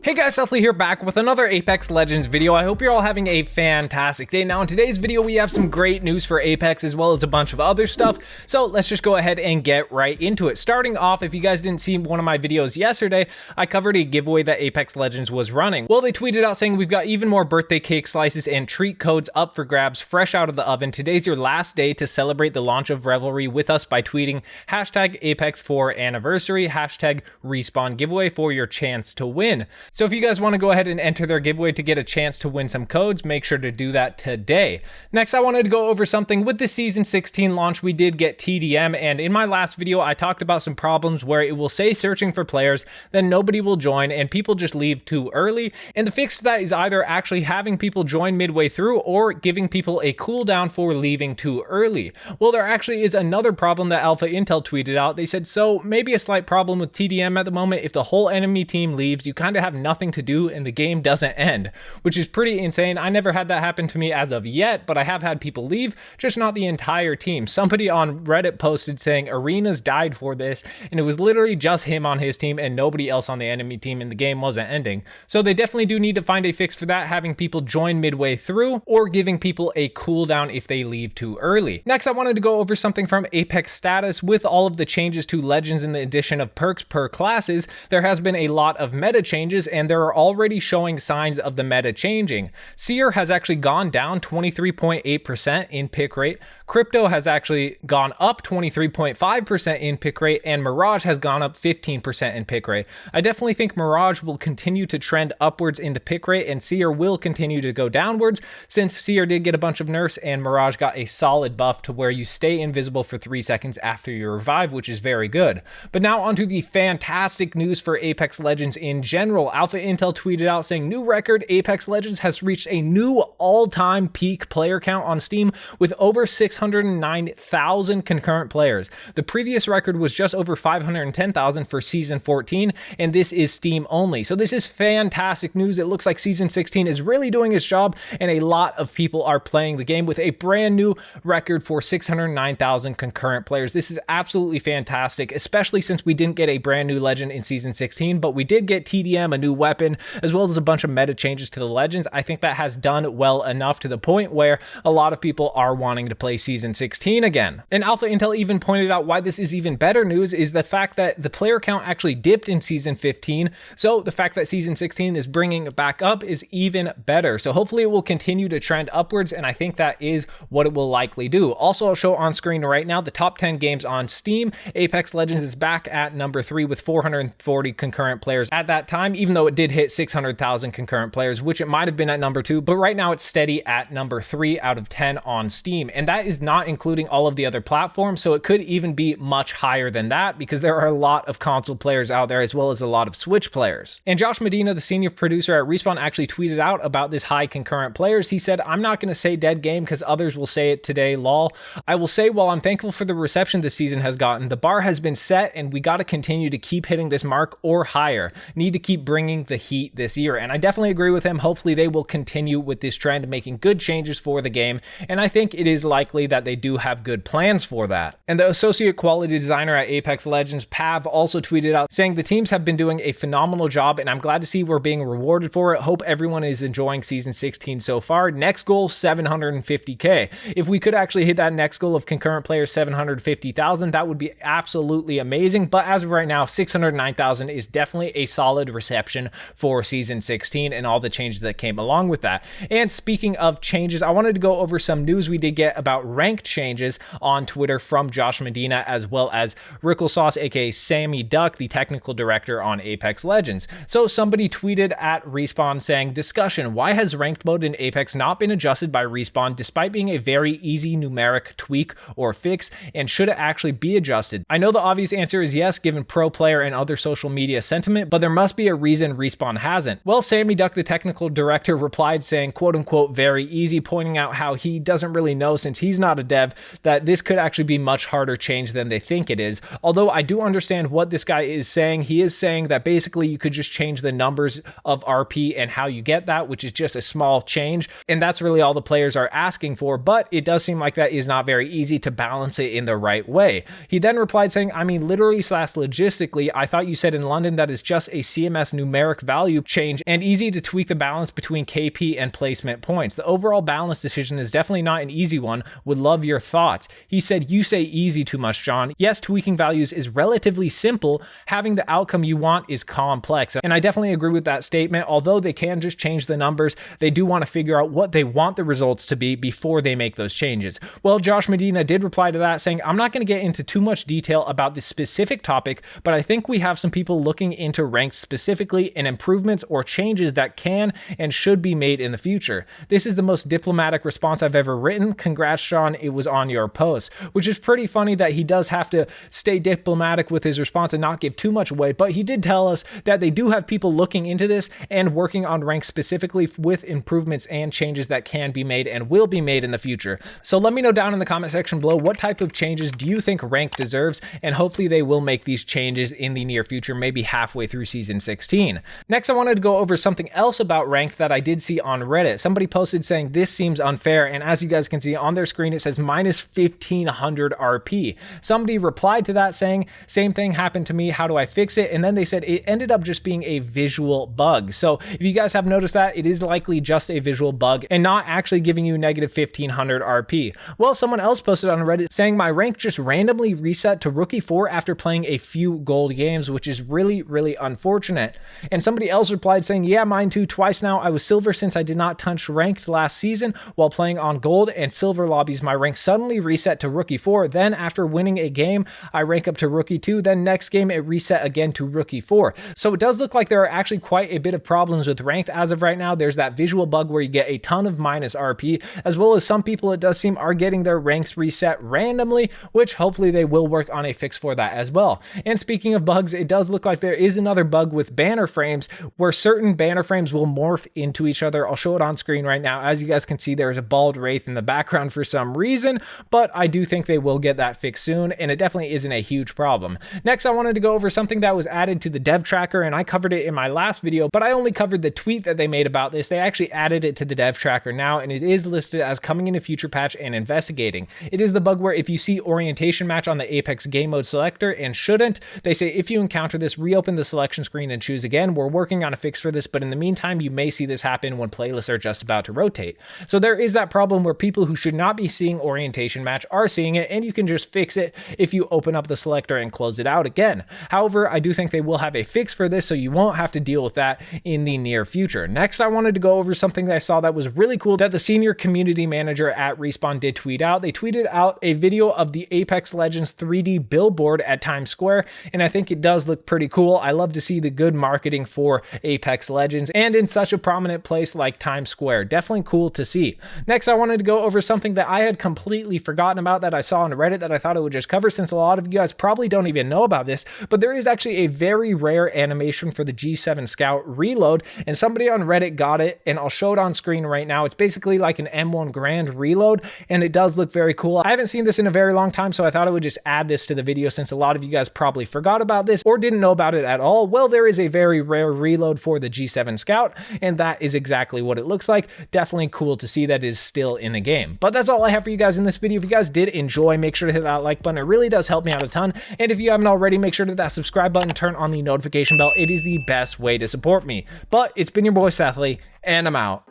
Hey guys, Sethley here, back with another Apex Legends video. I hope you're all having a fantastic day. Now in today's video we have some great news for Apex as well as a bunch of other stuff, so let's just go ahead and get right into it. Starting off, if you guys didn't see one of my videos yesterday, I covered a giveaway that Apex Legends was running. Well, they tweeted out saying we've got even more birthday cake slices and treat codes up for grabs fresh out of the oven. Today's your last day to celebrate the launch of Revelry with us by tweeting hashtag Apex4 anniversary, hashtag respawn giveaway for your chance to win. So if you guys want to go ahead and enter their giveaway to get a chance to win some codes, make sure to do that today. Next, I wanted to go over something with the Season 16 launch. We did get TDM, and in my last video, I talked about some problems where it will say searching for players, then nobody will join, and people just leave too early. And the fix to that is either actually having people join midway through or giving people a cooldown for leaving too early. Well, there actually is another problem that Alpha Intel tweeted out. They said, so maybe a slight problem with TDM at the moment. If the whole enemy team leaves, you kind of have nothing to do and the game doesn't end, which is pretty insane. I never had that happen to me as of yet, but I have had people leave, just not the entire team. Somebody on Reddit posted saying Arenas died for this, and it was literally just him on his team and nobody else on the enemy team, and the game wasn't ending. So they definitely do need to find a fix for that, having people join midway through or giving people a cooldown if they leave too early. Next, I wanted to go over something from Apex Status. With all of the changes to Legends and the addition of perks per classes, there has been a lot of meta changes, and there are already showing signs of the meta changing. Seer has actually gone down 23.8% in pick rate. Crypto has actually gone up 23.5% in pick rate, and Mirage has gone up 15% in pick rate. I definitely think Mirage will continue to trend upwards in the pick rate, and Seer will continue to go downwards, since Seer did get a bunch of nerfs and Mirage got a solid buff to where you stay invisible for 3 seconds after you revive, which is very good. But now onto the fantastic news for Apex Legends in general. Alpha Intel tweeted out saying, new record, Apex Legends has reached a new all-time peak player count on Steam with over 609,000 concurrent players. The previous record was just over 510,000 for Season 14, and this is Steam only. So this is fantastic news. It looks like Season 16 is really doing its job, and a lot of people are playing the game with a brand new record for 609,000 concurrent players. This is absolutely fantastic, especially since we didn't get a brand new Legend in Season 16, but we did get TDM, a new weapon, as well as a bunch of meta changes to the Legends. I think that has done well enough to the point where a lot of people are wanting to play Season 16 again. And Alpha Intel even pointed out why this is even better news is the fact that the player count actually dipped in Season 15, so the fact that Season 16 is bringing it back up is even better. So hopefully it will continue to trend upwards, and I think that is what it will likely do. Also, I'll show on screen right now the top 10 games on Steam. Apex Legends is back at number 3 with 440 concurrent players at that time, even though it did hit 600,000 concurrent players, which it might have been at number 2, but right now it's steady at number 3 out of 10 on Steam, and that is not including all of the other platforms, so it could even be much higher than that because there are a lot of console players out there as well as a lot of Switch players. And Josh Medina, the senior producer at Respawn, actually tweeted out about this high concurrent players. He said, I'm not going to say dead game because others will say it today, lol. I will say, while I'm thankful for the reception this season has gotten, the bar has been set and we got to continue to keep hitting this mark or higher. Need to keep bringing the heat this year. And I definitely agree with him. Hopefully they will continue with this trend, making good changes for the game. And I think it is likely that they do have good plans for that. And the associate quality designer at Apex Legends, Pav, also tweeted out saying the teams have been doing a phenomenal job and I'm glad to see we're being rewarded for it. Hope everyone is enjoying Season 16 so far. Next goal, 750k. If we could actually hit that next goal of concurrent players 750,000, that would be absolutely amazing. But as of right now, 609,000 is definitely a solid reception for Season 16 and all the changes that came along with that. And speaking of changes, I wanted to go over some news we did get about ranked changes on Twitter from Josh Medina as well as Ricklesauce, aka Sammy Duck, the technical director on Apex Legends. So somebody tweeted at Respawn saying, discussion, why has ranked mode in Apex not been adjusted by Respawn despite being a very easy numeric tweak or fix, and should it actually be adjusted? I know the obvious answer is yes, given pro player and other social media sentiment, but there must be a reason Respawn hasn't. Well, Sammy Duck, the technical director, replied saying, quote unquote, very easy, pointing out how he doesn't really know, since he's not a dev, that this could actually be much harder change than they think it is. Although I do understand what this guy is saying. He is saying that basically you could just change the numbers of RP and how you get that, which is just a small change, and that's really all the players are asking for, but it does seem like that is not very easy to balance it in the right way. He then replied saying, I mean, literally / logistically, I thought you said in London that is just a CMS numeric numeric value change and easy to tweak the balance between KP and placement points. The overall balance decision is definitely not an easy one. Would love your thoughts. He said, you say easy too much, John. Yes, tweaking values is relatively simple. Having the outcome you want is complex. And I definitely agree with that statement. Although they can just change the numbers, they do want to figure out what they want the results to be before they make those changes. Well, Josh Medina did reply to that saying, I'm not going to get into too much detail about this specific topic, but I think we have some people looking into ranks specifically and improvements or changes that can and should be made in the future. This is the most diplomatic response I've ever written. Congrats, Sean. It was on your post, which is pretty funny that he does have to stay diplomatic with his response and not give too much away. But he did tell us that they do have people looking into this and working on ranks specifically with improvements and changes that can be made and will be made in the future. So let me know down in the comment section below, what type of changes do you think rank deserves? And hopefully they will make these changes in the near future, maybe halfway through season 16. Next, I wanted to go over something else about ranked that I did see on Reddit. Somebody posted saying this seems unfair, and as you guys can see on their screen, it says minus 1500 RP. Somebody replied to that saying, same thing happened to me, how do I fix it? And then they said it ended up just being a visual bug. So if you guys have noticed that, it is likely just a visual bug and not actually giving you negative 1500 RP. Well, someone else posted on Reddit saying my rank just randomly reset to rookie 4 after playing a few gold games, which is really, really unfortunate. And somebody else replied saying, yeah, mine too, twice now. I was silver since I did not touch ranked last season while playing on gold and silver lobbies. My rank suddenly reset to rookie 4. Then after winning a game, I rank up to rookie 2. Then next game, it reset again to rookie 4. So it does look like there are actually quite a bit of problems with ranked as of right now. There's that visual bug where you get a ton of minus RP, as well as some people, it does seem, are getting their ranks reset randomly, which hopefully they will work on a fix for that as well. And speaking of bugs, it does look like there is another bug with banner frames where certain banner frames will morph into each other. I'll show it on screen right now. As you guys can see, there's a bald wraith in the background for some reason, but I do think they will get that fixed soon, and it definitely isn't a huge problem. Next, I wanted to go over something that was added to the dev tracker, and I covered it in my last video, but I only covered the tweet that they made about this. They actually added it to the dev tracker now, and it is listed as coming in a future patch and investigating. It is the bug where if you see orientation match on the Apex game mode selector and shouldn't, they say if you encounter this, reopen the selection screen and choose again. We're working on a fix for this, but in the meantime, you may see this happen when playlists are just about to rotate. So there is that problem where people who should not be seeing orientation match are seeing it, and you can just fix it if you open up the selector and close it out again. However, I do think they will have a fix for this, so you won't have to deal with that in the near future. Next, I wanted to go over something that I saw that was really cool that the senior community manager at Respawn did tweet out. They tweeted out a video of the Apex Legends 3D billboard at Times Square, and I think it does look pretty cool. I love to see the good marketing for Apex Legends and in such a prominent place like Times Square. Definitely cool to see. Next, I wanted to go over something that I had completely forgotten about that I saw on Reddit that I thought I would just cover, since a lot of you guys probably don't even know about this, but there is actually a very rare animation for the G7 Scout reload, and somebody on Reddit got it, and I'll show it on screen right now. It's basically like an M1 Grand reload, and it does look very cool. I haven't seen this in a very long time, so I thought I would just add this to the video since a lot of you guys probably forgot about this or didn't know about it at all. Well, there is a very rare reload for the G7 Scout, and that is exactly what it looks like. Definitely cool to see that is still in the game. But that's all I have for you guys in this video. If you guys did enjoy, make sure to hit that like button. It really does help me out a ton. And if you haven't already, make sure to hit that subscribe button, turn on the notification bell. It is the best way to support me. But it's been your boy Sethley, and I'm out.